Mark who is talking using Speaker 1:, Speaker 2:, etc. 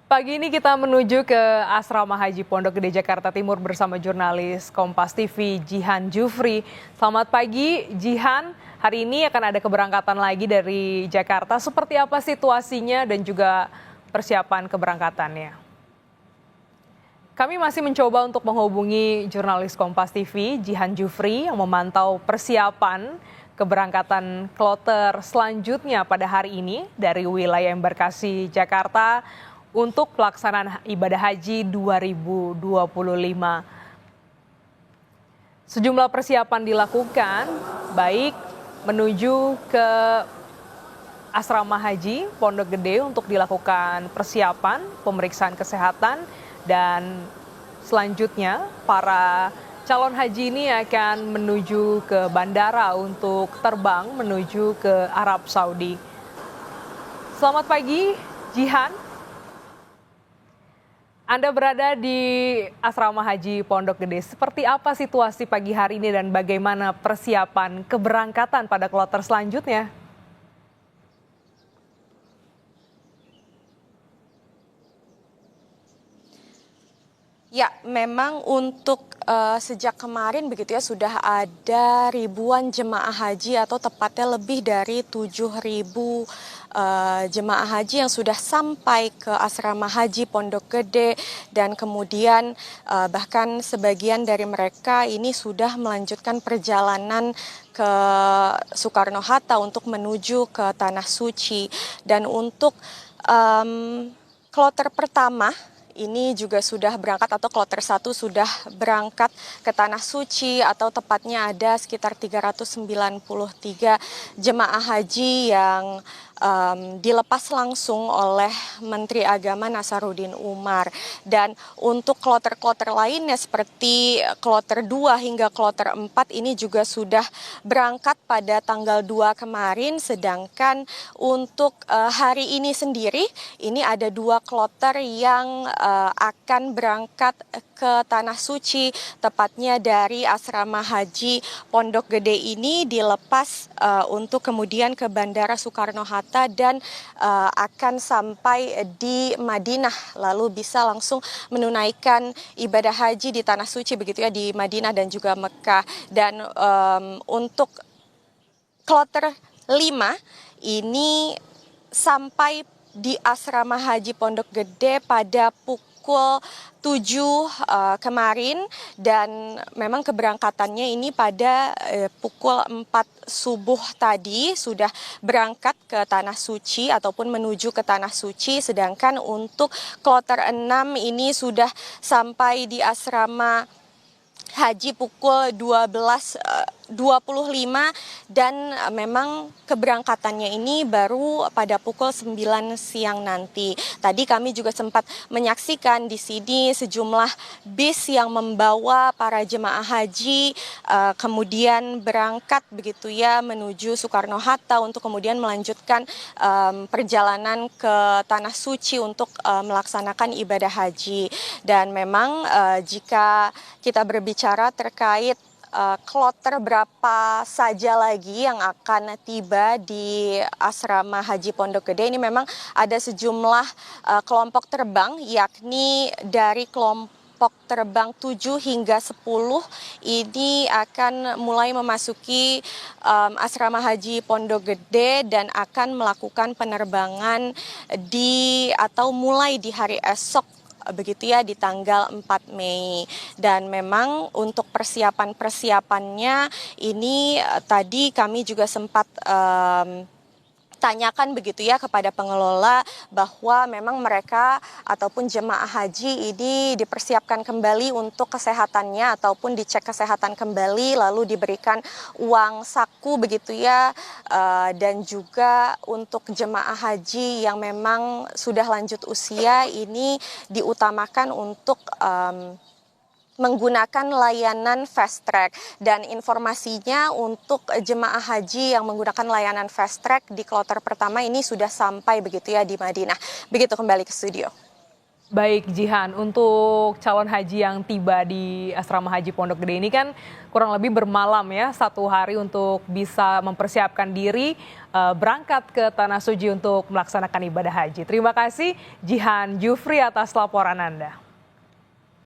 Speaker 1: Pagi ini kita menuju ke Asrama Haji Pondok Gede Jakarta Timur bersama jurnalis Kompas TV Jihan Jufri. Selamat pagi Jihan, hari ini akan ada keberangkatan lagi dari Jakarta. Seperti apa situasinya dan juga persiapan keberangkatannya? Kami masih mencoba untuk menghubungi jurnalis Kompas TV Jihan Jufri yang memantau persiapan keberangkatan kloter selanjutnya pada hari ini dari wilayah Embarkasi Jakarta untuk pelaksanaan ibadah haji 2025. Sejumlah persiapan dilakukan, baik menuju ke Asrama Haji Pondok Gede untuk dilakukan persiapan pemeriksaan kesehatan, dan selanjutnya para calon haji ini akan menuju ke bandara untuk terbang menuju ke Arab Saudi. Selamat pagi, Jihan. Anda berada di Asrama Haji Pondok Gede. Seperti apa situasi pagi hari ini dan bagaimana persiapan keberangkatan pada kloter selanjutnya?
Speaker 2: Ya, memang untuk sejak kemarin begitu ya sudah ada ribuan jemaah haji atau tepatnya lebih dari 7.000 jemaah haji yang sudah sampai ke Asrama Haji Pondok Gede, dan kemudian bahkan sebagian dari mereka ini sudah melanjutkan perjalanan ke Soekarno-Hatta untuk menuju ke Tanah Suci. Dan untuk kloter pertama ini juga sudah berangkat, atau kloter 1 sudah berangkat ke Tanah Suci, atau tepatnya ada sekitar 393 jemaah haji yang dilepas langsung oleh Menteri Agama Nasaruddin Umar. Dan untuk kloter-kloter lainnya seperti kloter 2 hingga kloter 4 ini juga sudah berangkat pada tanggal 2 kemarin. Sedangkan untuk hari ini sendiri, ini ada 2 kloter yang akan berangkat ke Tanah Suci, tepatnya dari Asrama Haji Pondok Gede ini dilepas untuk kemudian ke Bandara Soekarno-Hatta dan akan sampai di Madinah, lalu bisa langsung menunaikan ibadah haji di Tanah Suci begitu ya, di Madinah dan juga Mekah. Dan untuk kloter 5 ini sampai di Asrama Haji Pondok Gede pada pukul 7 kemarin, dan memang keberangkatannya ini pada pukul 4 subuh tadi sudah berangkat ke Tanah Suci ataupun menuju ke Tanah Suci. Sedangkan untuk kloter 6 ini sudah sampai di Asrama Haji pukul 12.25, dan memang keberangkatannya ini baru pada pukul 9 siang nanti. Tadi kami juga sempat menyaksikan di sini sejumlah bis yang membawa para jemaah haji kemudian berangkat begitu ya menuju Soekarno-Hatta untuk kemudian melanjutkan perjalanan ke Tanah Suci untuk melaksanakan ibadah haji. Dan memang jika kita berbicara terkait kloter berapa saja lagi yang akan tiba di Asrama Haji Pondok Gede, ini memang ada sejumlah kelompok terbang, yakni dari kelompok terbang 7 hingga 10 ini akan mulai memasuki Asrama Haji Pondok Gede dan akan melakukan penerbangan atau mulai di hari esok begitu ya, di tanggal 4 Mei. Dan memang untuk persiapannya ini tadi kami juga sempat tanyakan begitu ya kepada pengelola bahwa memang mereka ataupun jemaah haji ini dipersiapkan kembali untuk kesehatannya ataupun dicek kesehatan kembali, lalu diberikan uang saku begitu ya, dan juga untuk jemaah haji yang memang sudah lanjut usia ini diutamakan untuk menggunakan layanan fast track. Dan informasinya untuk jemaah haji yang menggunakan layanan fast track di kloter pertama ini sudah sampai begitu ya di Madinah. Begitu, kembali ke studio.
Speaker 1: Baik Jihan, untuk calon haji yang tiba di Asrama Haji Pondok Gede ini kan kurang lebih bermalam ya, 1 hari untuk bisa mempersiapkan diri berangkat ke Tanah Suci untuk melaksanakan ibadah haji. Terima kasih Jihan Jufri atas laporan Anda.